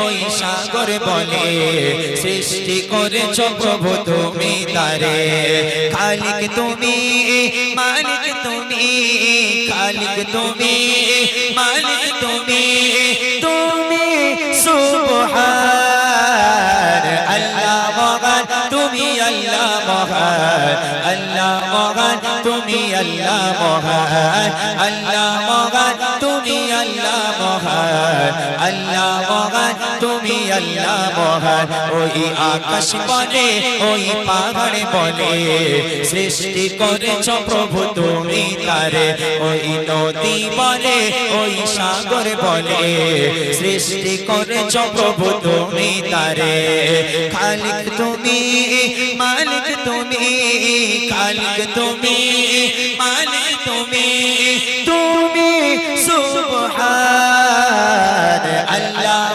ওই সাগর বলে সৃষ্টি করেছ প্রভু তুমি তারে। খালিক তুমি, মালিক তুমি, খালিক তুমি, মালিক তুমি, তুমি সুবহান আল্লাহ মহান, তুমি আল্লাহ মহান, আল্লাহ মহান, তুমি আল্লাহ মহান, আল্লাহ মহান, তুমি আল্লাহ মহান, আল্লাহ মহান, তুমি আল্লাহ মহান। ওই আকাশ বলে, ওই পাহাড় বলে সৃষ্টি করেছ প্রভু তুমি তারে। ওই নদী বলে, ওই সাগর বলে সৃষ্টি করেছ প্রভু তুমি তারে। খালিক তুমি, মালিক তুমি, খালিক তুমি, মালিক তুমি, তুমি সুবহান আল্লাহ।